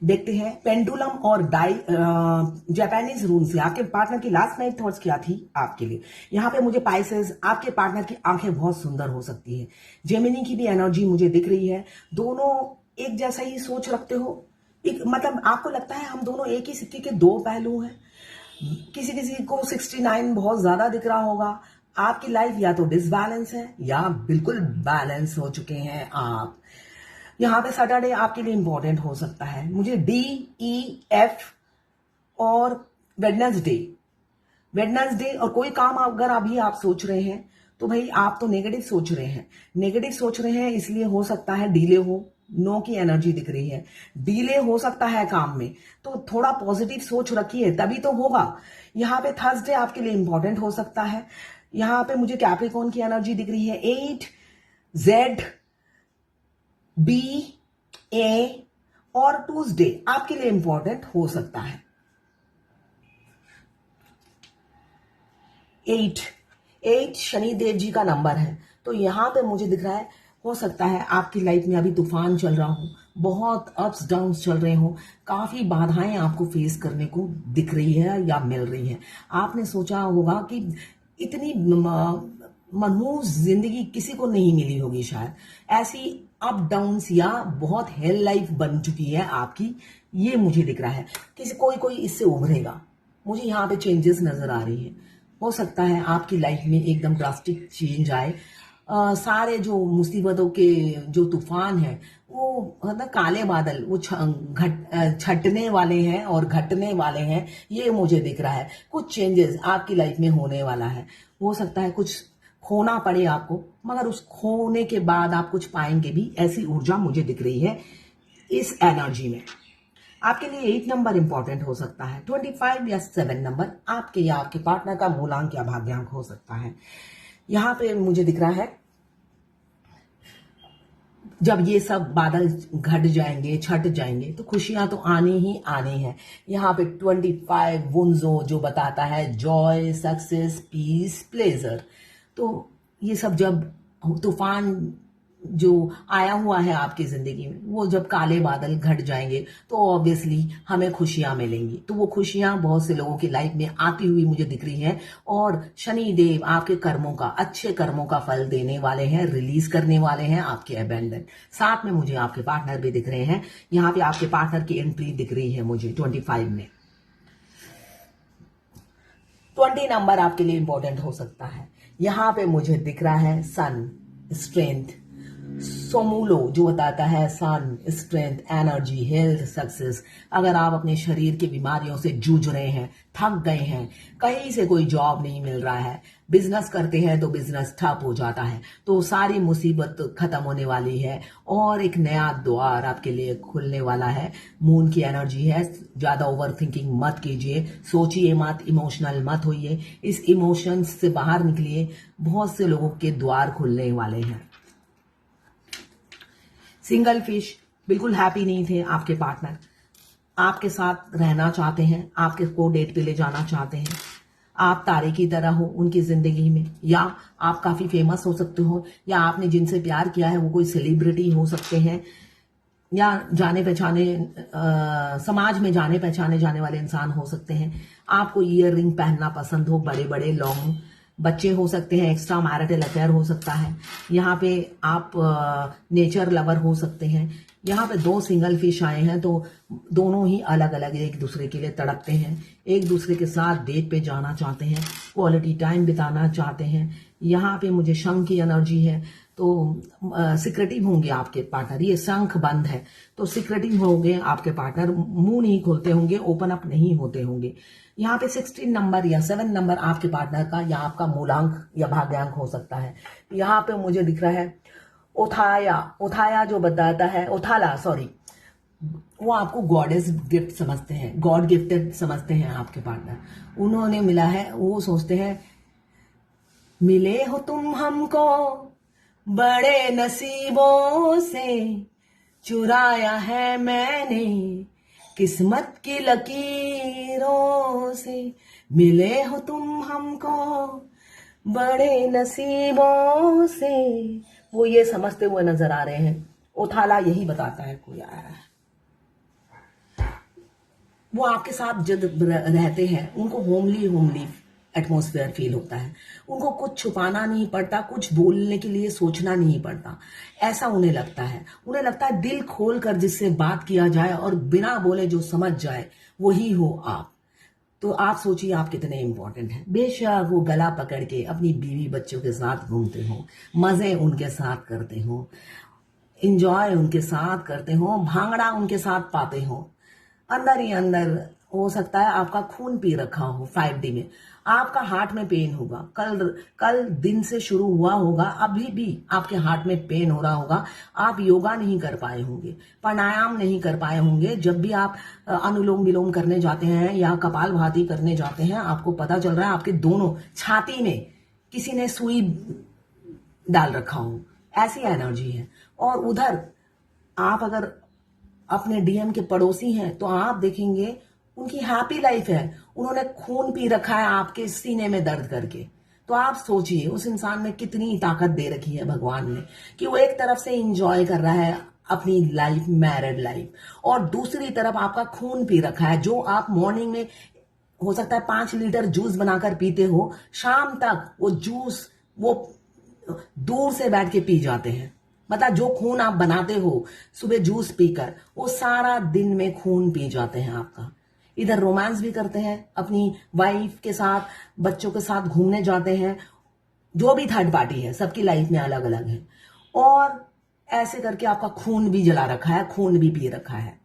देखते हैं पेंडुलम और डाई जापानीज रूल से आपके पार्टनर की लास्ट नाइट थॉट्स क्या थी आपके लिए। यहाँ पे मुझे पाइसेस, आपके पार्टनर की आंखें बहुत सुंदर हो सकती है। जेमिनी की भी एनर्जी मुझे दिख रही है। दोनों एक जैसा ही सोच रखते हो, एक मतलब आपको लगता है हम दोनों एक ही सिक्के के दो पहलू हैं। किसी किसी को 69 बहुत ज्यादा दिख रहा होगा। आपकी लाइफ या तो डिसबैलेंस है या बिल्कुल बैलेंस हो चुके हैं आप। यहाँ पे सैटरडे आपके लिए इंपॉर्टेंट हो सकता है। मुझे DEF और वेडनेसडे वेडनेसडे और कोई काम अगर अभी आप सोच रहे हैं तो भाई आप तो नेगेटिव सोच रहे हैं। नेगेटिव सोच रहे हैं इसलिए हो सकता है डिले हो। नो की एनर्जी दिख रही है। डिले हो सकता है काम में, तो थोड़ा पॉजिटिव सोच रखिए तभी तो होगा। यहाँ पे थर्सडे आपके लिए इंपॉर्टेंट हो सकता है। यहाँ पे मुझे कैप्रिकॉर्न की एनर्जी दिख रही है। 8 Z B A और ट्यूसडे आपके लिए इंपॉर्टेंट हो सकता है। 8 शनि देव जी का नंबर है, तो यहां पे मुझे दिख रहा है हो सकता है आपकी लाइफ में अभी तूफान चल रहा हो, बहुत अप्स डाउन्स चल रहे हो, काफी बाधाएं आपको फेस करने को दिख रही है या मिल रही है। आपने सोचा होगा कि इतनी मनहूस जिंदगी किसी को नहीं मिली होगी शायद। ऐसी अप डाउन्स या बहुत हेल लाइफ बन चुकी है आपकी, ये मुझे दिख रहा है। कोई इससे उभरेगा। मुझे यहाँ पे चेंजेस नजर आ रही है। हो सकता है आपकी लाइफ में एकदम ड्रास्टिक चेंज आए। सारे जो मुसीबतों के जो तूफान है वो मतलब काले बादल वो छटने वाले हैं और घटने वाले हैं, ये मुझे दिख रहा है। कुछ चेंजेस आपकी लाइफ में होने वाला है। हो सकता है कुछ खोना पड़े आपको, मगर उस खोने के बाद आप कुछ पाएंगे भी, ऐसी ऊर्जा मुझे दिख रही है इस एनर्जी में। आपके लिए 8 नंबर इंपॉर्टेंट हो सकता है। 25 या 7 नंबर आपके या आपके पार्टनर का मूलांक या भाग्यांक हो सकता है। यहाँ पे मुझे दिख रहा है जब ये सब बादल घट जाएंगे, छट जाएंगे, तो खुशियां तो आनी ही आनी है। यहाँ पे 25 वुंजो जो बताता है जॉय, सक्सेस, पीस, प्लेजर। तो ये सब जब तूफान जो आया हुआ है आपकी जिंदगी में, वो जब काले बादल घट जाएंगे तो ऑब्वियसली हमें खुशियां मिलेंगी। तो वो खुशियां बहुत से लोगों की लाइफ में आती हुई मुझे दिख रही हैं। और शनि देव आपके कर्मों का, अच्छे कर्मों का फल देने वाले हैं, रिलीज करने वाले हैं आपके अबेंडन। साथ में मुझे आपके पार्टनर भी दिख रहे हैं। यहाँ पे आपके पार्टनर की एंट्री दिख रही है मुझे 25 में। 20 नंबर आपके लिए इंपॉर्टेंट हो सकता है। यहाँ पे मुझे दिख रहा है सन, स्ट्रेंथ, सोमूलो जो बताता है सन, स्ट्रेंथ, एनर्जी, हेल्थ, सक्सेस। अगर आप अपने शरीर की बीमारियों से जूझ रहे हैं, थक गए हैं, कहीं से कोई जॉब नहीं मिल रहा है, बिजनेस करते हैं तो बिजनेस ठप हो जाता है, तो सारी मुसीबत खत्म होने वाली है और एक नया द्वार आपके लिए खुलने वाला है। मून की एनर्जी है। ज्यादा ओवर थिंकिंग मत कीजिए, सोचिए मत, इमोशनल मत होइए, इस इमोशंस से बाहर निकलिए। बहुत से लोगों के द्वार खुलने वाले हैं। सिंगल फिश, बिल्कुल हैप्पी नहीं थे आपके पार्टनर, आपके साथ रहना चाहते हैं, आपके को डेट पे ले जाना चाहते हैं। आप तारे की तरह हो उनकी जिंदगी में, या आप काफी फेमस हो सकते हो, या आपने जिनसे प्यार किया है वो कोई सेलिब्रिटी हो सकते हैं, या जाने पहचाने समाज में जाने पहचाने जाने वाले इंसान हो सकते हैं। आपको ईयर रिंग पहनना पसंद हो, बड़े बड़े लॉन्ग, बच्चे हो सकते हैं, एक्स्ट्रा मैरिटल अफेयर हो सकता है। यहाँ पे आप नेचर लवर हो सकते हैं। यहाँ पे 2 सिंगल फिश आए हैं, तो दोनों ही अलग अलग एक दूसरे के लिए तड़पते हैं, एक दूसरे के साथ डेट पे जाना चाहते हैं, क्वालिटी टाइम बिताना चाहते हैं। यहाँ पे मुझे शंख की एनर्जी है, तो सिक्रेटिव होंगे आपके पार्टनर। ये शंख बंद है तो सिक्रेटिव होंगे आपके पार्टनर, मुंह नहीं खोलते होंगे, ओपन अप नहीं होते होंगे। यहाँ पे 16 नंबर या 7 नंबर आपके पार्टनर का या आपका मूलांक या भाग्यांक हो सकता है। यहाँ पे मुझे दिख रहा है ओथाया जो बताता है, ओथाला सॉरी, वो आपको गॉडेस गिफ्ट समझते हैं, गॉड गिफ्टेड समझते हैं आपके पार्टनर। उन्होंने मिला है, वो सोचते हैं मिले हो तुम हमको बड़े नसीबों से, चुराया है मैंने किस्मत की लकीरों से। मिले हो तुम हमको बड़े नसीबों से, वो ये समझते हुए नजर आ रहे हैं। ओथाला यही बताता है कोई आया है। वो आपके साथ जब रहते हैं उनको होमली होमली एटमॉस्फेयर फील होता है। उनको कुछ छुपाना नहीं पड़ता, कुछ बोलने के लिए सोचना नहीं पड़ता, ऐसा उन्हें लगता है। उन्हें लगता है दिल खोल कर जिससे बात किया जाए और बिना बोले जो समझ जाए वही हो आप। तो आप सोचिए आप कितने इंपॉर्टेंट हैं। बेशक वो गला पकड़ के अपनी बीवी बच्चों के साथ घूमते हो, मजे उनके साथ करते हो, इंजॉय उनके साथ करते हो, भांगड़ा उनके साथ पाते हो, अंदर ही अंदर हो सकता है आपका खून पी रखा हो 5D में, आपका हार्ट में पेन होगा, कल कल दिन से शुरू हुआ होगा, अभी भी आपके हार्ट में पेन हो रहा होगा। आप योगा नहीं कर पाए होंगे, प्राणायाम नहीं कर पाए होंगे। जब भी आप अनुलोम विलोम करने जाते हैं या कपालभाति करने जाते हैं, आपको पता चल रहा है आपके दोनों छाती में किसी ने सुई डाल रखा हो, ऐसी एनर्जी है। और उधर आप अगर अपने डीएम के पड़ोसी हैं तो आप देखेंगे उनकी हैप्पी लाइफ है, उन्होंने खून पी रखा है आपके सीने में दर्द करके। तो आप सोचिए उस इंसान में कितनी ताकत दे रखी है भगवान ने कि वो एक तरफ से इंजॉय कर रहा है अपनी लाइफ, मैरिड लाइफ, और दूसरी तरफ आपका खून पी रखा है जो आप मॉर्निंग में हो सकता है 5 लीटर जूस बनाकर पीते हो, शाम तक वो जूस वो दूर से बैठ के पी जाते हैं। मतलब जो खून आप बनाते हो सुबह जूस पीकर, वो सारा दिन में खून पी जाते हैं आपका। इधर रोमांस भी करते हैं अपनी वाइफ के साथ, बच्चों के साथ घूमने जाते हैं, जो भी थर्ड पार्टी है सबकी लाइफ में अलग अलग है, और ऐसे करके आपका खून भी जला रखा है, खून भी पी रखा है।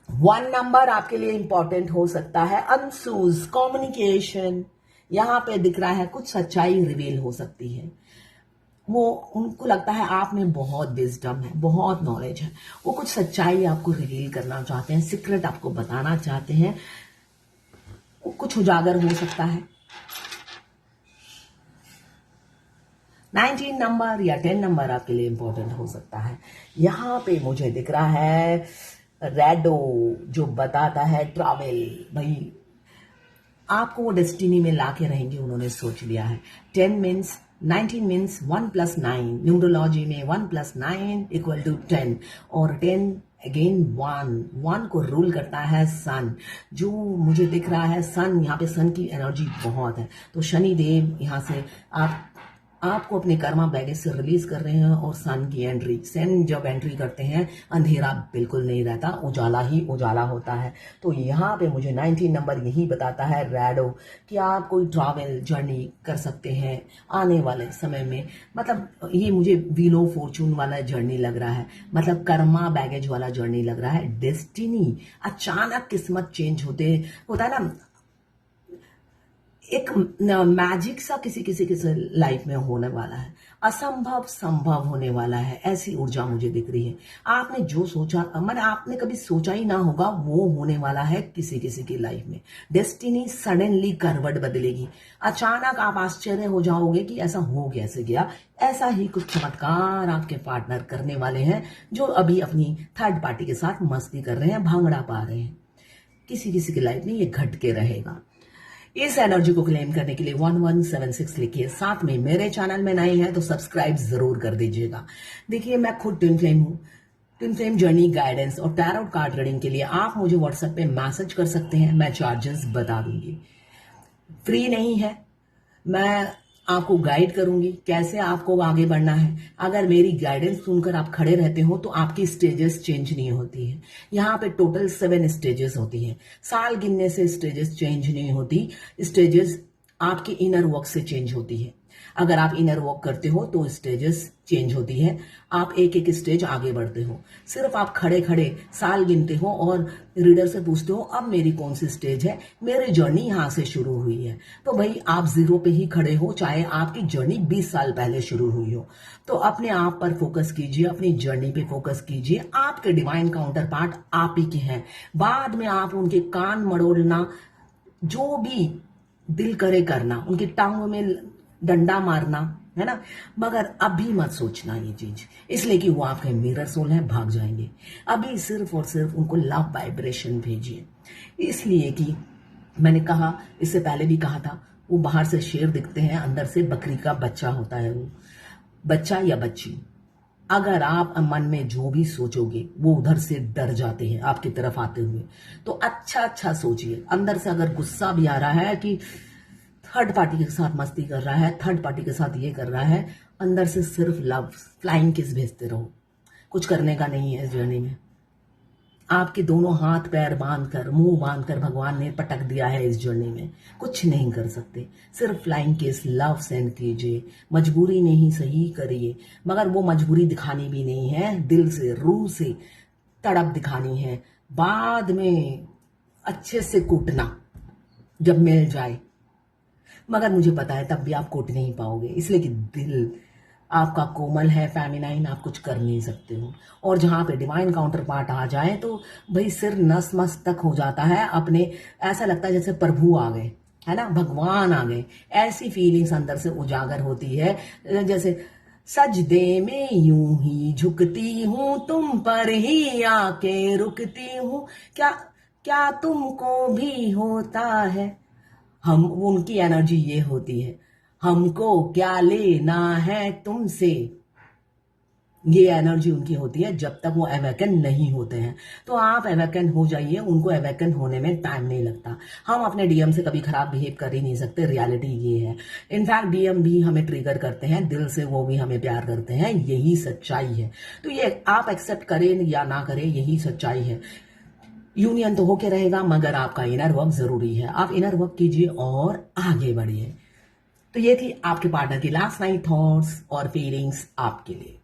1 नंबर आपके लिए इंपॉर्टेंट हो सकता है अनसूज कम्युनिकेशन। यहां पे दिख रहा है कुछ सच्चाई रिवील हो सकती है। वो उनको लगता है आप में बहुत विजडम है, बहुत नॉलेज है, वो कुछ सच्चाई आपको रिवील करना चाहते हैं, सीक्रेट आपको बताना चाहते हैं, वो कुछ उजागर हो सकता है। 19 नंबर या 10 नंबर आपके लिए इंपॉर्टेंट हो सकता है। यहां पे मुझे दिख रहा है रेडो, जो बताता है ट्रैवल। भाई आपको वो डेस्टिनी में लाके रहेंगे, उन्होंने सोच लिया है। 19 मीन्स 1 + 9, न्यूमरोलॉजी में 1 + 9 = 10, और 10 अगेन 1 को रूल करता है सन। जो मुझे दिख रहा है सन, यहाँ पे सन की एनर्जी बहुत है, तो शनि देव यहाँ से आपको अपने कर्मा बैगेज से रिलीज कर रहे हैं। और सन की एंट्री, सन जब एंट्री करते हैं अंधेरा बिल्कुल नहीं रहता, उजाला ही उजाला होता है। तो यहाँ पे मुझे 19 नंबर यही बताता है रैडो कि आप कोई ट्रैवल जर्नी कर सकते हैं आने वाले समय में। मतलब ये मुझे व्हील ऑफ फॉर्चून वाला जर्नी लग रहा है, मतलब कर्मा बैगेज वाला जर्नी लग रहा है। डेस्टिनी, अचानक किस्मत चेंज होता है ना, एक मैजिक सा किसी किसी के लाइफ में होने वाला है, असंभव संभव होने वाला है, ऐसी ऊर्जा मुझे दिख रही है। आपने जो सोचा, मतलब आपने कभी सोचा ही ना होगा, वो होने वाला है किसी किसी की लाइफ में। डेस्टिनी सडनली करवट बदलेगी, अचानक आप आश्चर्य हो जाओगे कि ऐसा हो कैसे गया। ऐसा ही कुछ चमत्कार आपके पार्टनर करने वाले हैं, जो अभी अपनी थर्ड पार्टी के साथ मस्ती कर रहे हैं, भांगड़ा पा रहे हैं। किसी किसी की लाइफ में ये घट के रहेगा। इस एनर्जी को क्लेम करने के लिए 1176 लिखिए। साथ में मेरे चैनल में नए हैं तो सब्सक्राइब जरूर कर दीजिएगा। देखिए मैं खुद ट्विन फ्लेम हूँ। ट्विन फ्लेम जर्नी गाइडेंस और टैरो कार्ड रीडिंग के लिए आप मुझे व्हाट्सएप पे मैसेज कर सकते हैं, मैं चार्जेस बता दूंगी। फ्री नहीं है, मैं आपको गाइड करूंगी कैसे आपको आगे बढ़ना है। अगर मेरी गाइडेंस सुनकर आप खड़े रहते हो तो आपकी स्टेजेस चेंज नहीं होती है। यहाँ पे टोटल 7 स्टेजेस होती हैं, साल गिनने से स्टेजेस चेंज नहीं होती, स्टेजेस आपके इनर वर्क से चेंज होती है। अगर आप इनर वर्क करते हो तो स्टेजेस चेंज होती है, आप एक एक स्टेज आगे बढ़ते हो। सिर्फ आप खड़े खड़े साल गिनते हो और रीडर से पूछते हो अब मेरी कौन सी स्टेज है, मेरी जर्नी यहाँ से शुरू हुई है। तो भाई आप 0 पे ही खड़े हो, चाहे आपकी जर्नी 20 साल पहले शुरू हुई हो। तो अपने आप पर फोकस कीजिए, अपनी जर्नी पे फोकस कीजिए। आपके डिवाइन काउंटर पार्ट आप ही के हैं, बाद में आप उनके कान मरोड़ना, जो भी दिल करे करना, उनकी टांगों में डंडा मारना, है ना, मगर अभी मत सोचना ये चीज, इसलिए कि वो आपके मिरर सोल है, भाग जाएंगे। अभी सिर्फ और सिर्फ उनको लव वाइब्रेशन भेजिए, इसलिए कि मैंने कहा, इससे पहले भी कहा था, वो बाहर से शेर दिखते हैं, अंदर से बकरी का बच्चा होता है, वो बच्चा या बच्ची। अगर आप मन में जो भी सोचोगे वो उधर से डर जाते हैं आपकी तरफ आते हुए। तो अच्छा अच्छा सोचिए। अंदर से अगर गुस्सा भी आ रहा है कि थर्ड पार्टी के साथ मस्ती कर रहा है, थर्ड पार्टी के साथ ये कर रहा है, अंदर से सिर्फ लव फ्लाइंग किस भेजते रहो। कुछ करने का नहीं है इस जर्नी में। आपके दोनों हाथ पैर बांधकर, मुंह बांधकर भगवान ने पटक दिया है इस जर्नी में। कुछ नहीं कर सकते, सिर्फ फ्लाइंग किस लव सेंड कीजिए। मजबूरी में ही सही करिए, मगर वो मजबूरी दिखानी भी नहीं है, दिल से रूह से तड़प दिखानी है। बाद में अच्छे से कूटना जब मिल जाए, मगर मुझे पता है तब भी आप कूट नहीं पाओगे, इसलिए कि दिल आपका कोमल है, फेमिनाइन, आप कुछ कर नहीं सकते हो। और जहां पे डिवाइन काउंटर पार्ट आ जाए तो भाई सिर नस मस्तक हो जाता है अपने। ऐसा लगता है जैसे प्रभु आ गए, है ना, भगवान आ गए। ऐसी फीलिंग्स अंदर से उजागर होती है, जैसे सजदे में यूं ही झुकती हूं, तुम पर ही आके रुकती हूं। क्या क्या तुमको भी होता है? हम, उनकी एनर्जी ये होती है, हमको क्या लेना है तुमसे। ये एनर्जी उनकी होती है जब तक वो अवेकन नहीं होते हैं। तो आप अवेकन हो जाइए, उनको अवेकन होने में टाइम नहीं लगता। हम अपने डीएम से कभी खराब बिहेव कर ही नहीं सकते, रियलिटी ये है। इनफैक्ट डीएम भी हमें ट्रिगर करते हैं दिल से, वो भी हमें प्यार करते हैं, यही सच्चाई है। तो ये आप एक्सेप्ट करें या ना करें, यही सच्चाई है। यूनियन तो होके रहेगा, मगर आपका इनर वर्क जरूरी है। आप इनर वर्क कीजिए और आगे बढ़िए। तो ये थी आपके पार्टनर की लास्ट नाइट थॉट्स और फीलिंग्स आपके लिए।